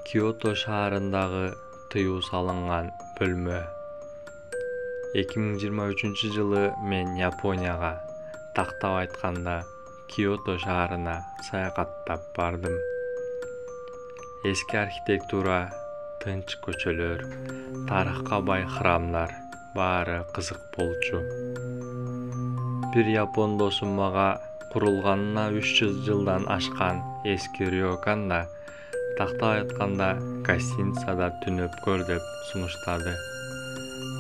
Киото шаарындагы тыюу салынган бөлмө. 2023-жылы мен Японияга, тактап айтканда Киото шаарына саякаттап бардым. Эски архитектура, тынч көчөлөр, тарыхка бай храмдар баары кызык болчу. Бир япон досум мага курулганына 300 жылдан ашкан эски рёканда, тактап айтканда гостиницада түнөп көр деп сунуштады.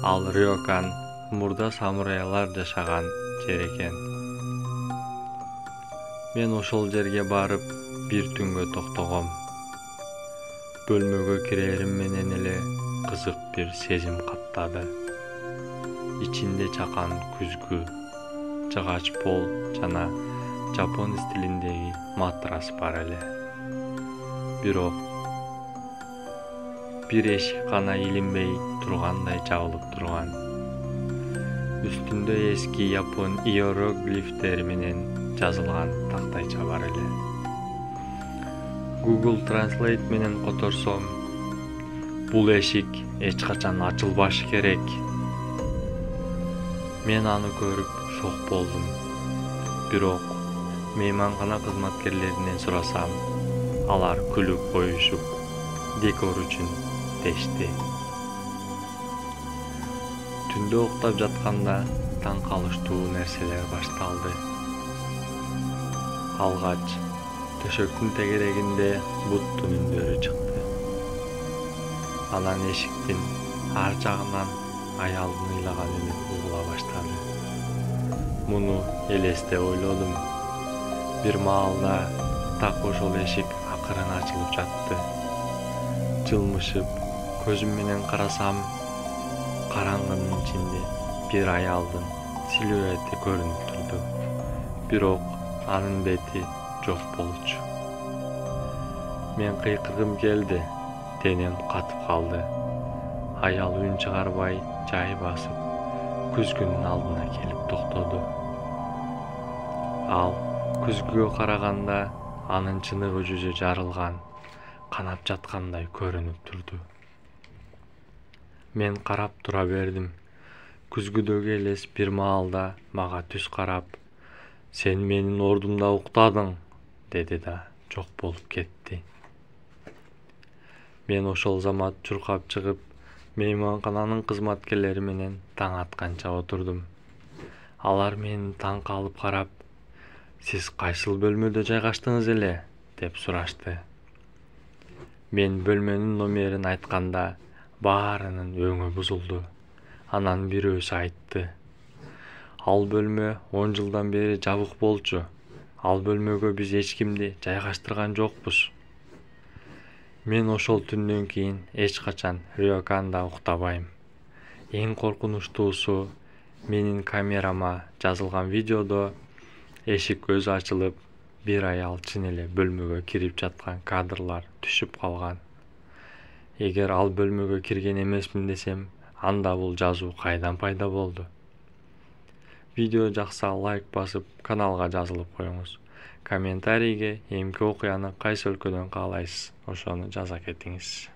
Ал рёкан мурда самурайлар жашаган жер экен. Мен ошол жерге барып бир түнгө токтогом. Бөлмөгө кирерим менен эле кызык бир сезим каптады. Ичинде чакан күзгү, жыгач пол жана жапон стилиндеги матрас бар эле. Бирок бир эшик гана илинбей тургандай жабылып турган. Үстүндө эски япон иероглифтери менен жазылган тактайча бар эле. Google Translate менен которсом, бул эшик эч качан ачылбашы керек. Мен аны көрүп шок болдум. Бирок мейманкана кызматкерлеринен сурасам, алар күлүп коюшуп, декор үчүн дешти. Түндө уктап жатканда таң калыштуу нерселер башталды. Алгач төшөктүн тегерегинде буттун үндөрү чыкты. Анан эшиктин ар жагынан аялдын ыйлаган үнү угула баштады. Муну элестеп ойлодум. Бир маалда так ошол эшик акырын ачылып жатты. Жылмышып, көзүм менен карасам, караңгынын ичинде бир аялдын силуэти көрүнүп турду. Бирок анын бети жок болчу. Мен кыйкыргым келди, денем катып калды. Аял үн чыгарбай жай басып, күзгүнүн алдына келип токтоду. Ал күзгүгө караганда анын чыныгы жүзү жарылган, канап жаткандай көрүнүп турду. Мен карап тура бердим. Күзгүдөгү элес бир маалда мага түз карап, "Сен менин ордумда уктадың", деди да жок болуп кетти. Мен ошол замат чуркап чыгып, мейманкананын кызматкерлери менен таң атканча отурдум. Алар мени таң калып карап, "Сиз кайсыл бөлмөдө жайгаштыңыз эле?" деп сурашты. Мен бөлмөнүн номерин айтканда баарынын өңү бузулду. Анан бирөөсү айтты: "Ал бөлмө 10 жылдан бери жабык болчу. Ал бөлмөгө биз эч кимди жайгаштырган жокпуз." Мен ошол түндөн кийин эч качан рёканда уктабайм. Эң коркунучтуусу, менин камерама жазылган видеодо эшик өзү ачылып, бир аял чын эле бөлмөгө кирип жаткан кадрлар түшүп калган. Эгер ал бөлмөгө кирген эмесмин десем, анда бул жазуу кайдан пайда болду? Видео жакса лайк басып, каналга жазылып коюңуз. Комментарийге эмки окуяны кайсы өлкөдөн каалайсыз, ошону жаза кетиңиз.